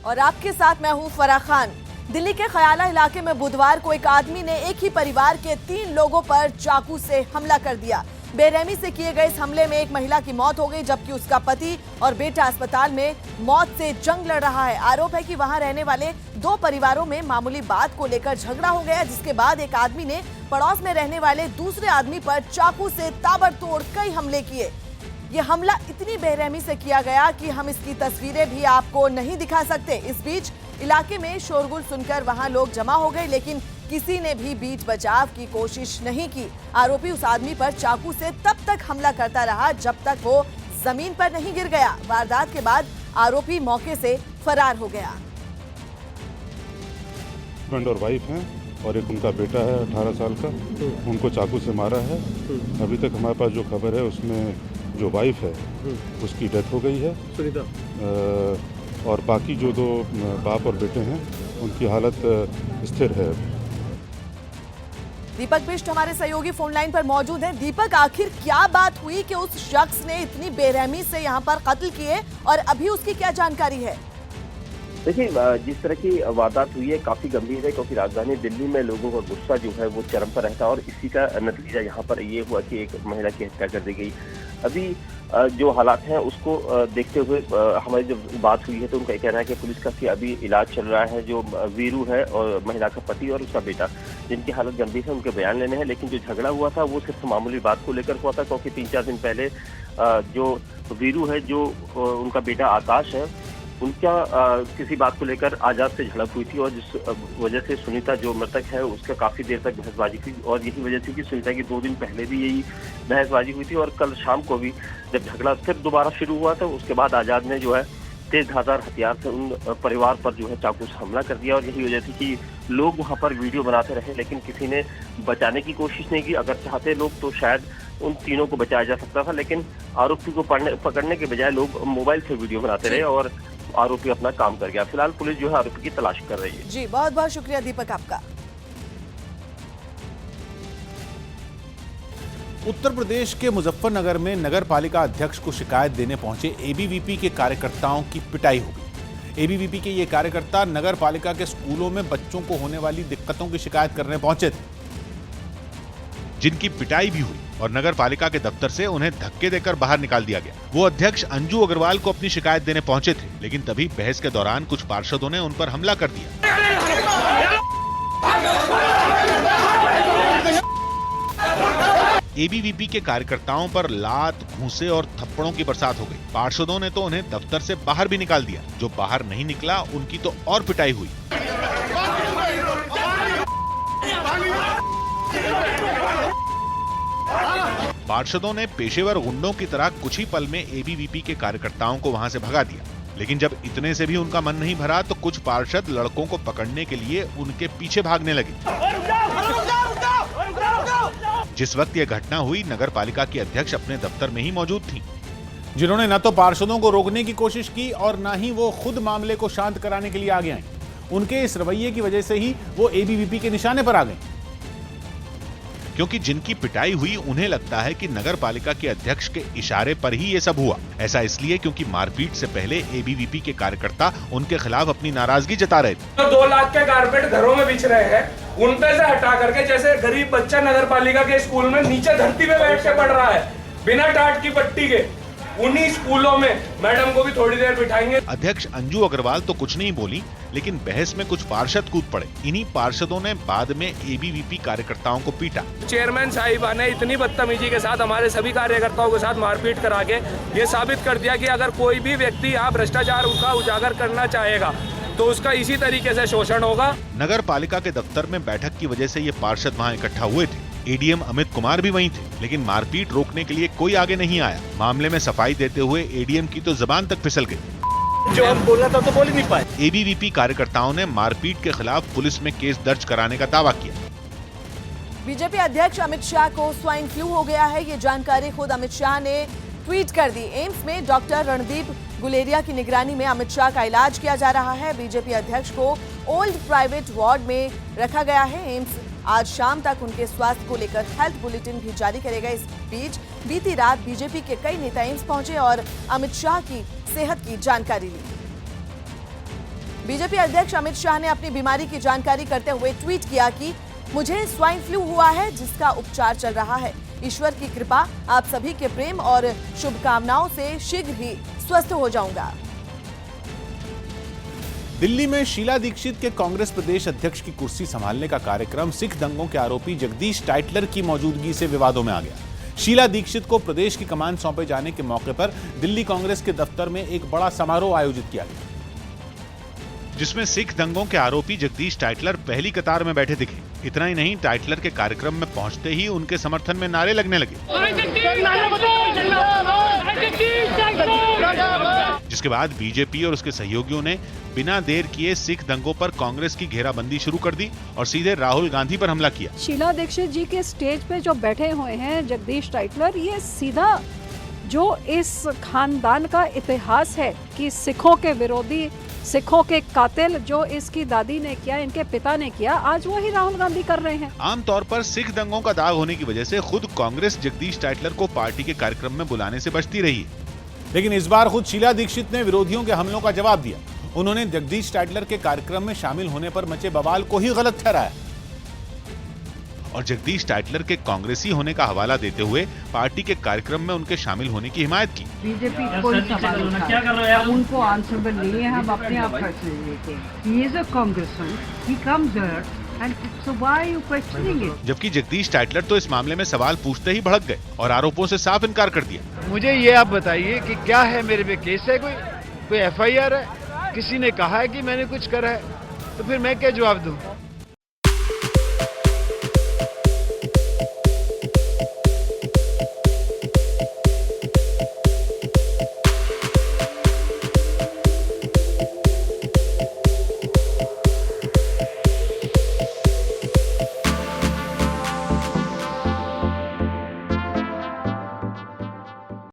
और आपके साथ मैं हूं फराह खान। दिल्ली के खयाला इलाके में बुधवार को एक आदमी ने एक ही परिवार के 3 लोगों पर चाकू से हमला कर दिया। बेरहमी से किए गए इस हमले में एक महिला की मौत हो गई, जबकि उसका पति और बेटा अस्पताल में मौत से जंग लड़ रहा है। आरोप है कि वहां रहने वाले 2 परिवारों में मामूली बात को लेकर झगड़ा हो गया, जिसके बाद एक आदमी ने पड़ोस में रहने वाले दूसरे आदमी पर चाकू से ताबड़तोड़ कई हमले किए। ये हमला इतनी बेरहमी से किया गया कि हम इसकी तस्वीरें भी आपको नहीं दिखा सकते। इस बीच इलाके में शोरगुल सुनकर वहां लोग जमा हो गए, लेकिन किसी ने भी बीच बचाव की कोशिश नहीं की। आरोपी उस आदमी पर चाकू से तब तक हमला करता रहा जब तक वो जमीन पर नहीं गिर गया। वारदात के बाद आरोपी मौके से फरार हो गया। हस्बैंड और वाइफ हैं और एक उनका बेटा है 18 साल का, उनको चाकू से मारा है। अभी तक हमारे पास जो खबर है उसमें जो वाइफ है उसकी डेथ हो गई है सुनीता, और बाकी जो 2 बाप और बेटे हैं उनकी हालत स्थिर है। दीपक बिष्ट हमारे सहयोगी फोन लाइन पर मौजूद हैं। दीपक, आखिर क्या बात हुई कि उस शख्स ने इतनी बेरहमी से यहाँ पर कत्ल किए और अभी उसकी क्या जानकारी है? देखिए, जिस तरह की वारदात हुई है काफी गंभीर है, क्योंकि राजधानी दिल्ली में लोगों का गुस्सा जो है वो चरम पर रहता है और इसी का नतीजा यहाँ पर ये हुआ कि एक महिला की हत्या कर दी गई। अभी जो हालात हैं उसको देखते हुए हमारी जब बात हुई है तो उनका कहना है कि पुलिस का कि अभी इलाज चल रहा है। जो वीरू है और महिला का पति और उसका बेटा, जिनकी हालत गंभीर है, उनके बयान लेने हैं। लेकिन जो झगड़ा हुआ था वो सिर्फ मामूली बात को लेकर हुआ था, क्योंकि 3-4 दिन पहले जो वीरू है, जो उनका बेटा आकाश है, उनका किसी बात को लेकर आजाद से झड़प हुई थी और जिस वजह से सुनीता जो मृतक है उसका काफी देर तक बहसबाजी हुई। और यही वजह थी कि सुनीता की 2 दिन पहले भी यही बहसबाजी हुई थी और कल शाम को भी जब झगड़ा फिर दोबारा शुरू हुआ था, उसके बाद आजाद ने जो है तेज धारदार हथियार से उन परिवार पर जो है चाकू से हमला कर दिया। और यही वजह थी कि लोग वहां पर वीडियो बनाते रहे, लेकिन किसी ने बचाने की कोशिश नहीं की। अगर चाहते लोग तो शायद उन तीनों को बचाया जा सकता था, लेकिन आरोपी को पकड़ने के बजाय लोग मोबाइल से वीडियो बनाते रहे और आरोपी अपना काम कर गया। फिलहाल पुलिस जो है आरोपी की तलाश कर रही है। जी, बहुत बहुत शुक्रिया दीपक आपका। उत्तर प्रदेश के मुजफ्फरनगर में नगर पालिका अध्यक्ष को शिकायत देने पहुंचे एबीवीपी के कार्यकर्ताओं की पिटाई हो गई। एबीवीपी के ये कार्यकर्ता नगर पालिका के स्कूलों में बच्चों को होने वाली दिक्कतों की शिकायत करने पहुंचे थे, जिनकी पिटाई भी हुई और नगर पालिका के दफ्तर से उन्हें धक्के देकर बाहर निकाल दिया गया। वो अध्यक्ष अंजू अग्रवाल को अपनी शिकायत देने पहुंचे थे, लेकिन तभी बहस के दौरान कुछ पार्षदों ने उन पर हमला कर दिया। एबीवीपी के कार्यकर्ताओं पर लात, घूंसे और थप्पड़ों की बरसात हो गई। पार्षदों ने तो उन्हें दफ्तर से बाहर भी निकाल दिया। जो बाहर नहीं निकला उनकी तो और पिटाई हुई। पार्षदों ने पेशेवर गुंडों की तरह कुछ ही पल में एबीवीपी के कार्यकर्ताओं को वहां से भगा दिया, लेकिन जब इतने से भी उनका मन नहीं भरा तो कुछ पार्षद लड़कों को पकड़ने के लिए उनके पीछे भागने लगे। जिस वक्त यह घटना हुई, नगर पालिका की अध्यक्ष अपने दफ्तर में ही मौजूद थी, जिन्होंने न तो पार्षदों को रोकने की कोशिश की और न ही वो खुद मामले को शांत कराने के लिए आगे आए। उनके इस रवैये की वजह से ही वो एबीवीपी के निशाने पर आ गए, क्योंकि जिनकी पिटाई हुई उन्हें लगता है कि नगर पालिका के अध्यक्ष के इशारे पर ही ये सब हुआ। ऐसा इसलिए क्योंकि मारपीट से पहले एबीवीपी के कार्यकर्ता उनके खिलाफ अपनी नाराजगी जता रहे थे। तो 2 लाख के कारपेट घरों में बिछ रहे हैं, उन पे से हटा करके जैसे गरीब बच्चा नगर पालिका के स्कूल में नीचे धरती पे बैठ के पढ़ रहा है बिना टाट की पट्टी के, उन्हीं स्कूलों में मैडम को भी थोड़ी देर बिठाएंगे। अध्यक्ष अंजू अग्रवाल तो कुछ नहीं बोली, लेकिन बहस में कुछ पार्षद कूद पड़े। इन्हीं पार्षदों ने बाद में एबीवीपी कार्यकर्ताओं को पीटा। चेयरमैन साहिबा ने इतनी बदतमीजी के साथ हमारे सभी कार्यकर्ताओं के साथ मारपीट करा के ये साबित कर दिया कि अगर कोई भी व्यक्ति यहाँ भ्रष्टाचार का उजागर करना चाहेगा तो उसका इसी तरीके से शोषण होगा। नगर पालिका के दफ्तर में बैठक की वजह से ये पार्षद वहाँ इकट्ठा हुए थे। एडीएम अमित कुमार भी वहीं थे, लेकिन मारपीट रोकने के लिए कोई आगे नहीं आया। मामले में सफाई देते हुए एडीएम की तो जबान तक फिसल गई। जो हम बोलना था तो बोल ही नहीं पाए। एबीवीपी कार्यकर्ताओं ने मारपीट के खिलाफ पुलिस में केस दर्ज कराने का दावा किया। बीजेपी अध्यक्ष अमित शाह को स्वाइन फ्लू हो गया है। ये जानकारी खुद अमित शाह ने ट्वीट कर दी। एम्स में डॉक्टर रणदीप गुलेरिया की निगरानी में अमित शाह का इलाज किया जा रहा है। बीजेपी अध्यक्ष को ओल्ड प्राइवेट वार्ड में रखा गया है। एम्स आज शाम तक उनके स्वास्थ्य को लेकर हेल्थ बुलेटिन भी जारी करेगा। इस बीच बीती रात बीजेपी के कई नेता एम्स पहुंचे और अमित शाह की सेहत की जानकारी ली। बीजेपी अध्यक्ष अमित शाह ने अपनी बीमारी की जानकारी करते हुए ट्वीट किया कि मुझे स्वाइन फ्लू हुआ है जिसका उपचार चल रहा है। ईश्वर की कृपा, आप सभी के प्रेम और शुभकामनाओं से शीघ्र ही स्वस्थ हो जाऊंगा। दिल्ली में शीला दीक्षित के कांग्रेस प्रदेश अध्यक्ष की कुर्सी संभालने का कार्यक्रम सिख दंगों के आरोपी जगदीश टाइटलर की मौजूदगी से विवादों में आ गया। शीला दीक्षित को प्रदेश की कमान सौंपे जाने के मौके पर दिल्ली कांग्रेस के दफ्तर में एक बड़ा समारोह आयोजित किया गया, जिसमें सिख दंगों के आरोपी जगदीश टाइटलर पहली कतार में बैठे दिखे। इतना ही नहीं, टाइटलर के कार्यक्रम में पहुंचते ही उनके समर्थन में नारे लगने लगे, जिसके बाद बीजेपी और उसके सहयोगियों ने बिना देर किए सिख दंगों पर कांग्रेस की घेराबंदी शुरू कर दी और सीधे राहुल गांधी पर हमला किया। शीला दीक्षित जी के स्टेज पे जो बैठे हुए हैं जगदीश टाइटलर, ये सीधा जो इस खानदान का इतिहास है कि सिखों के विरोधी, सिखों के कातिल जो इसकी दादी ने किया, इनके पिता ने किया, आज वही राहुल गांधी कर रहे हैं। आमतौर पर सिख दंगों का दाग होने की वजह से खुद कांग्रेस जगदीश टाइटलर को पार्टी के कार्यक्रम में बुलाने से बचती रही, लेकिन इस बार खुद शीला दीक्षित ने विरोधियों के हमलों का जवाब दिया। उन्होंने जगदीश टाइटलर के कार्यक्रम में शामिल होने पर मचे बवाल को ही गलत ठहराया और जगदीश टाइटलर के कांग्रेसी होने का हवाला देते हुए पार्टी के कार्यक्रम में उनके शामिल होने की हिमायत की। बीजेपी कोई सवाल उठा, उनको आंसरेबल नहीं है, हम अपने आप फैसले लेते हैं। He is a congressman, he comes here and so why are you questioning it? जबकि जगदीश टाइटलर तो इस मामले में सवाल पूछते ही भड़क गए और आरोपों से साफ इनकार कर दिया। मुझे ये आप बताइए कि क्या है, मेरे पे केस है, कोई FIR है, किसी ने कहा है कि मैंने कुछ करा है, तो फिर मैं क्या जवाब दूं?